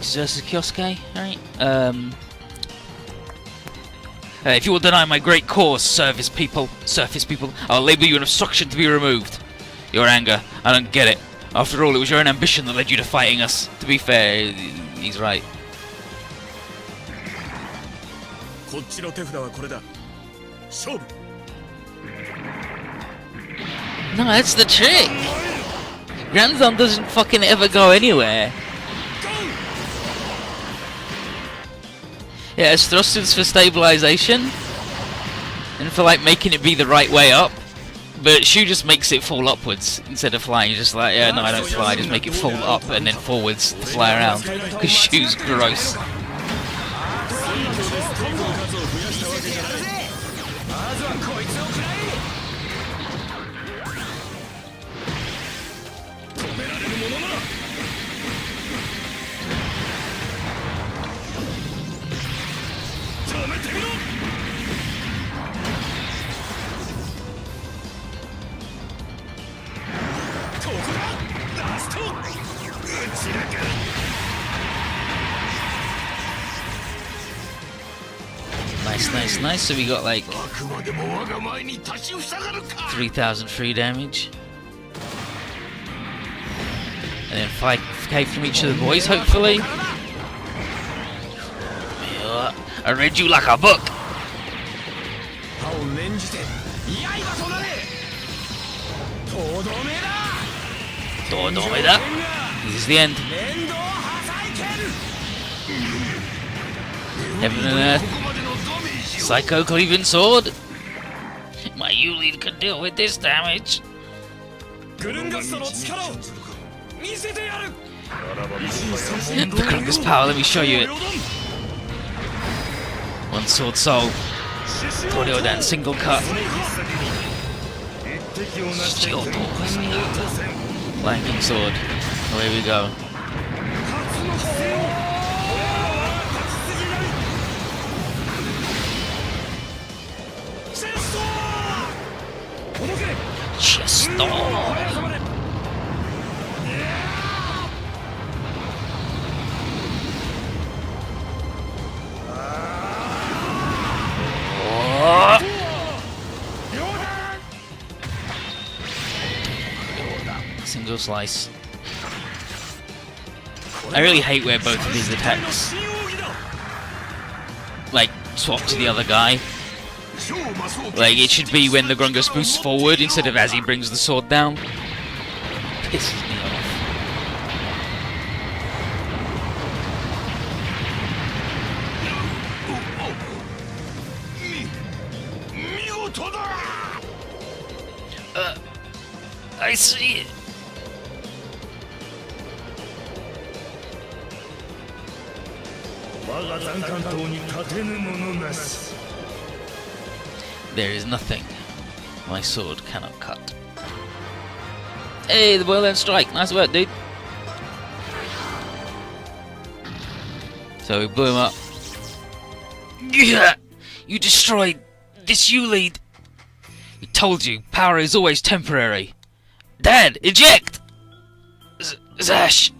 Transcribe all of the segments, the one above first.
2ndOGs versus Kyosuke, alright? If you will deny my great cause, surface people, I'll label you an obstruction to be removed. Your anger, I don't get it. After all, it was your own ambition that led you to fighting us. To be fair, he's right. No, that's the trick! Grandson doesn't fucking ever go anywhere. Yeah, it's thrusters for stabilization and for like making it be the right way up, but Shu just makes it fall upwards instead of flying. He's just like, yeah, no, I don't fly, just make it fall up and then forwards to fly around, because Shu's gross. Nice. So we got like 3,000 free damage. And then 5k from each of the boys, hopefully. I read you like a book. This is the end. Heaven and earth. Psycho cleaving sword. My U-lead can deal with this damage. And the Krunger's power, let me show you it. One sword soul. Tornado dance, single cut. Lightning sword. Away we go. Chesto. Single slice. I really hate where both of these attacks like swap to the other guy. Like it should be when the Grungus boosts forward instead of as he brings the sword down. Pisses me off. I see it. There is nothing my sword cannot cut. Hey, the boy learned strike. Nice work, dude. So we blew him up. Yeah, you destroyed this U-lead. We told you, power is always temporary. Dad, eject! Zash!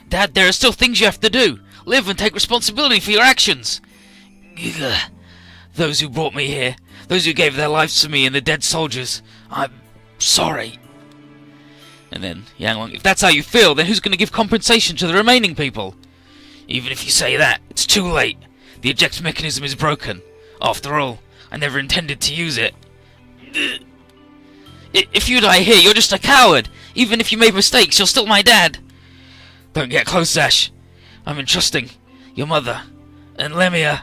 Dad, there are still things you have to do. Live and take responsibility for your actions. Those who brought me here, those who gave their lives to me and the dead soldiers, I'm sorry. And then, Yanglong, if that's how you feel, then who's going to give compensation to the remaining people? Even if you say that, it's too late. The eject mechanism is broken. After all, I never intended to use it. If you die here, you're just a coward. Even if you made mistakes, you're still my dad. Don't get close, Zash. I'm entrusting your mother and Lemia.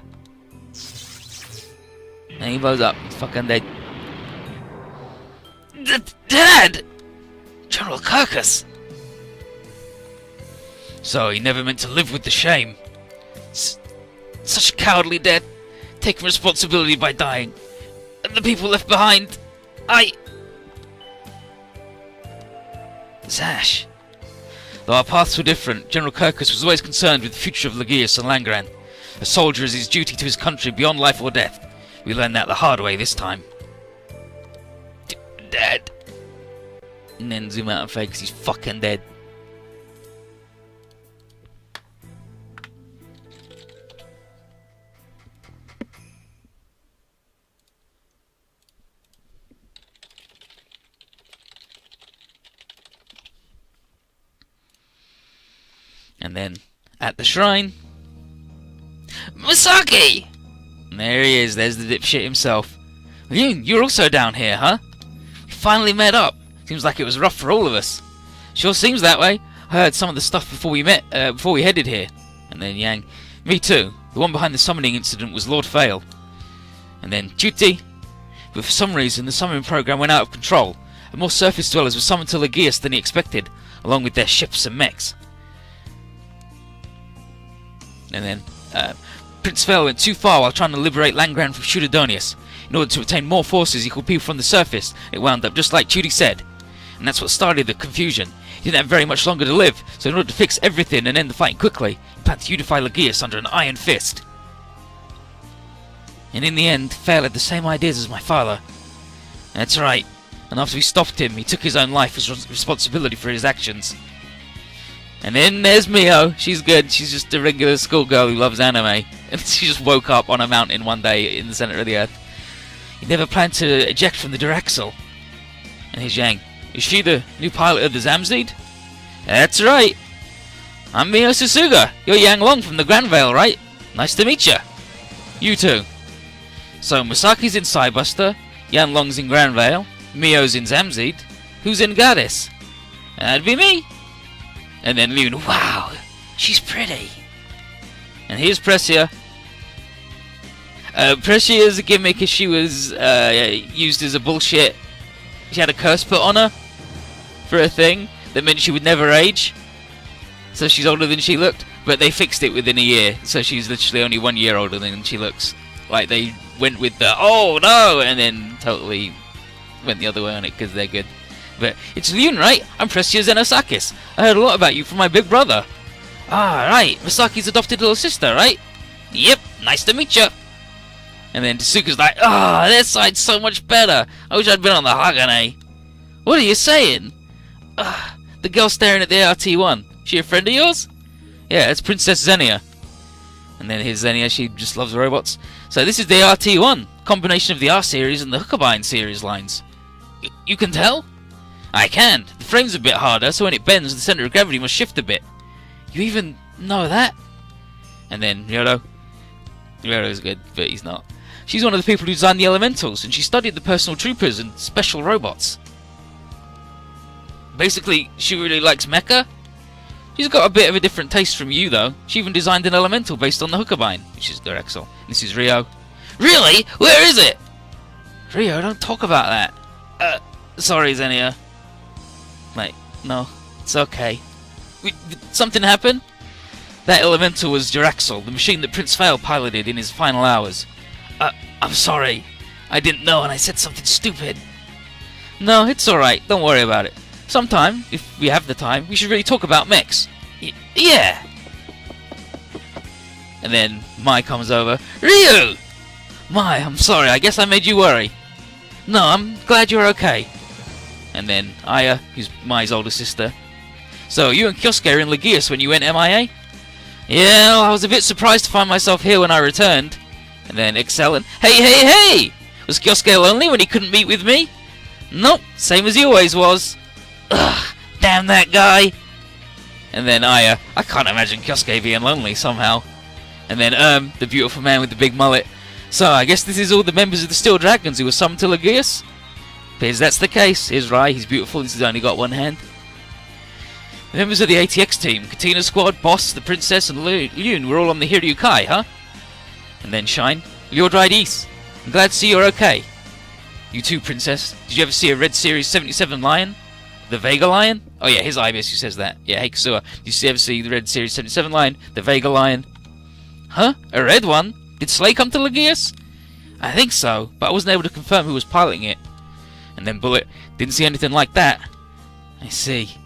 And he blows up. He's fucking dead. Dad! General Kirkus! So he never meant to live with the shame. Such a cowardly death. Taking responsibility by dying. And the people left behind. Zash. Though our paths were different, General Kirkus was always concerned with the future of Legius and Langran. A soldier is his duty to his country beyond life or death. We learned that the hard way this time. Dad. And then zoom out and fake because he's fucking dead. And then, at the shrine... Misaki! And there he is, there's the dipshit himself. Lune, you're also down here, huh? We finally met up. Seems like it was rough for all of us. Sure seems that way. I heard some of the stuff before we headed here. And then Yang, me too. The one behind the summoning incident was Lord Fail. And then Duty. But for some reason, the summoning program went out of control, and more surface dwellers were summoned to Legius than he expected, along with their ships and mechs. And then, Prince Fail went too far while trying to liberate Langran from Pseudodonius. In order to obtain more forces equal people from the surface, it wound up just like Judy said. And that's what started the confusion. He didn't have very much longer to live, so in order to fix everything and end the fighting quickly, he planned to unify Legius under an iron fist. And in the end, Fail had the same ideas as my father. That's right. And after we stopped him, he took his own life as responsibility for his actions. And then there's Mio. She's good. She's just a regular schoolgirl who loves anime. And she just woke up on a mountain one day in the center of the earth. He never planned to eject from the Duraxle. And here's Yang. Is she the new pilot of the Zamseed? That's right. I'm Mio Susuga. You're Yang Long from the Grand Vale, right? Nice to meet you. You too. So Masaki's in Cybuster, Yang Long's in Grand Vale, Mio's in Zamseed. Who's in Goddess? That'd be me. And then Lune, wow, she's pretty. And here's Precia. Precia is a gimmick as she was used as a bullshit. She had a curse put on her for a thing that meant she would never age. So she's older than she looked, but they fixed it within a year. So she's literally only 1 year older than she looks. Like they went with the, oh no, and then totally went the other way on it because they're good. But it's Lune, right? I'm Precia Zenosakis. I heard a lot about you from my big brother. Ah, right. Masaki's adopted little sister, right? Yep. Nice to meet you. And then Tsuka's like, ah, this side's so much better. I wish I'd been on the Hagane. What are you saying? The girl staring at the ART-1. She a friend of yours? Yeah, it's Princess Xenia. And then here's Xenia. She just loves robots. So this is the ART-1. Combination of the R-Series and the Hookabine series lines. You can tell? I can. The frame's a bit harder, so when it bends, the center of gravity must shift a bit. You even know that? And then Ryoro. Ryoro's good, but he's not. She's one of the people who designed the Elementals, and she studied the personal troopers and special robots. Basically, she really likes mecha. She's got a bit of a different taste from you, though. She even designed an Elemental based on the Hookabine, which is Duraxle. This is Rio. Really? Where is it? Rio, don't talk about that. Sorry, Xenia. Mate, no, it's okay. Did something happen? That Elemental was Duraxle, the machine that Prince Fail piloted in his final hours. I'm sorry. I didn't know and I said something stupid. No, it's alright. Don't worry about it. Sometime, if we have the time, we should really talk about mechs. Yeah! And then Mai comes over. Ryu! Mai, I'm sorry. I guess I made you worry. No, I'm glad you're okay. And then Aya, who's Mai's older sister. So, you and Kyosuke are in Legius when you went MIA? Yeah, well, I was a bit surprised to find myself here when I returned. And then Excel and, hey! Was Kyosuke lonely when he couldn't meet with me? Nope, same as he always was. Ugh, damn that guy. And then Aya, I can't imagine Kyosuke being lonely somehow. And then the beautiful man with the big mullet. So, I guess this is all the members of the Steel Dragons who were summoned to Legius? Because that's the case. Here's Rai, he's beautiful, he's only got one hand. The members of the ATX team, Katina Squad, Boss, the Princess, and Lune were all on the Hiryu Kai, huh? And then Shine, you're dried east. I'm glad to see you're okay. You too, Princess. Did you ever see a Red Series 77 Lion? The Vega Lion? Oh yeah, here's Ibis who says that. Yeah, hey Kasua, did you ever see the Red Series 77 Lion? The Vega Lion? Huh? A red one? Did Slay come to Legius? I think so, but I wasn't able to confirm who was piloting it. And then Bullet, didn't see anything like that. I see.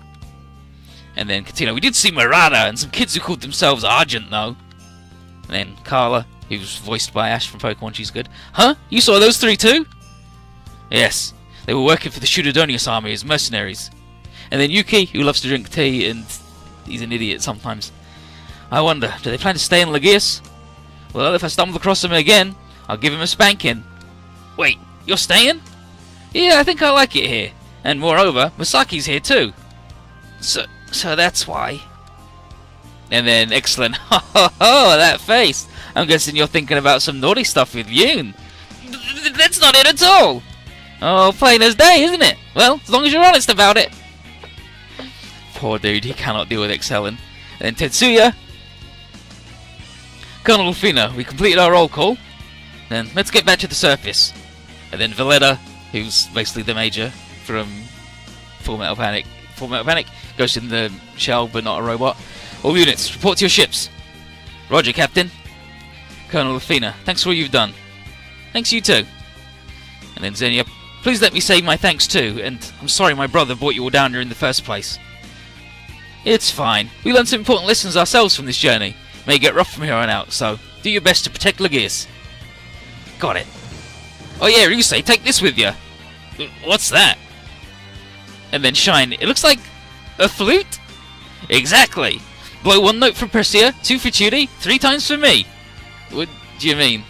And then Katina, we did see Murata and some kids who called themselves Argent, though. And then Carla, who was voiced by Ash from Pokemon, she's good. Huh? You saw those three too? Yes. They were working for the Pseudodonius army as mercenaries. And then Yuki, who loves to drink tea, and he's an idiot sometimes. I wonder, do they plan to stay in Legius? Well, if I stumble across him again, I'll give him a spanking. Wait, you're staying? Yeah, I think I like it here. And moreover, Masaki's here too. So that's why. And then, excellent. Ho ho ho, that face. I'm guessing you're thinking about some naughty stuff with Lune. That's not it at all. Oh, plain as day, isn't it? Well, as long as you're honest about it. Poor dude, he cannot deal with excelling. And then Tetsuya. Colonel Lufina, we completed our roll call. Then let's get back to the surface. And then Valletta, who's basically the major from Full Metal Panic, goes in the shell but not a robot. All units, report to your ships. Roger, Captain. Colonel Lufina, thanks for all you've done. Thanks, you too. And then Xenia, please let me say my thanks too, and I'm sorry my brother brought you all down here in the first place. It's fine. We learned some important lessons ourselves from this journey. May get rough from here on out, so do your best to protect Lagiers. Got it. Oh yeah, Ryusei, take this with you. What's that? And then Shine, it looks like a flute? Exactly. Blow 1 note from Persia, 2 for Tudy, 3 times for me. What do you mean?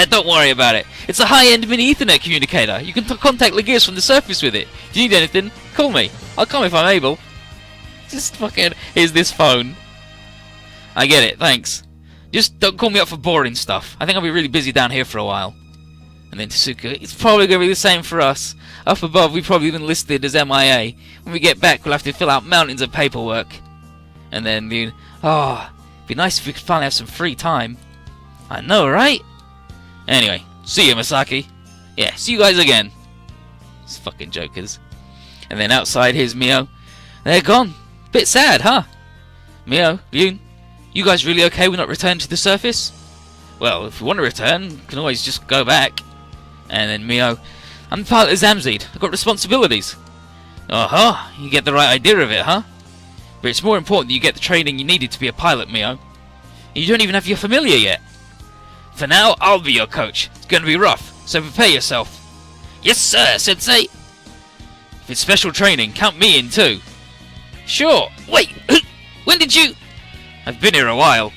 Don't worry about it. It's a high-end mini Ethernet communicator. You can contact Lagiers from the surface with it. If you need anything, call me. I'll come if I'm able. Just fucking, here's this phone. I get it, thanks. Just don't call me up for boring stuff. I think I'll be really busy down here for a while. And then Tasuka, it's probably going to be the same for us. Up above, we've probably been listed as MIA. When we get back, we'll have to fill out mountains of paperwork. And then Lune, oh, it'd be nice if we could finally have some free time. I know, right? Anyway, see you, Masaki. Yeah, see you guys again. These fucking jokers. And then outside, here's Mio. They're gone. Bit sad, huh? Mio, Lune, you guys really okay with not returning to the surface? Well, if we want to return, we can always just go back. And then Mio, I'm the pilot of Zamzid. I've got responsibilities. Uh-huh, you get the right idea of it, huh? But it's more important that you get the training you needed to be a pilot, Mio. You don't even have your familiar yet. For now, I'll be your coach. It's going to be rough, so prepare yourself. Yes, sir, Sensei. If it's special training, count me in too. Sure. Wait, when did you... I've been here a while.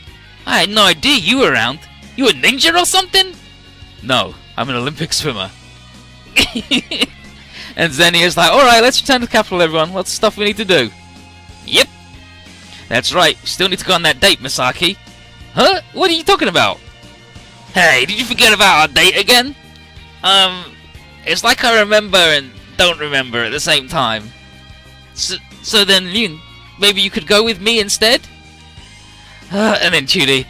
I had no idea you were around. You a ninja or something? No, I'm an Olympic swimmer. And Xenia's like, alright, let's return to the capital, everyone. Lots of stuff we need to do. Yep. That's right, still need to go on that date, Misaki. Huh? What are you talking about? Hey, did you forget about our date again? It's like I remember and don't remember at the same time. So then, Lune, maybe you could go with me instead? And then Tudy,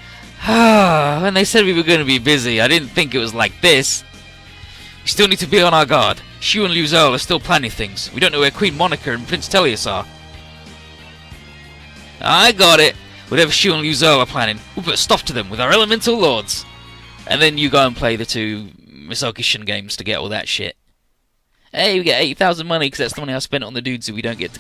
when they said we were going to be busy, I didn't think it was like this. We still need to be on our guard. Shu and Liu Zhou are still planning things. We don't know where Queen Monica and Prince Teleus are. I got it. Whatever Shu and Liu Zhou are planning, we'll put a stop to them with our elemental lords. And then you go and play the 2 Misaki Shin games to get all that shit. Hey, we get 8,000 money because that's the money I spent on the dudes who we don't get to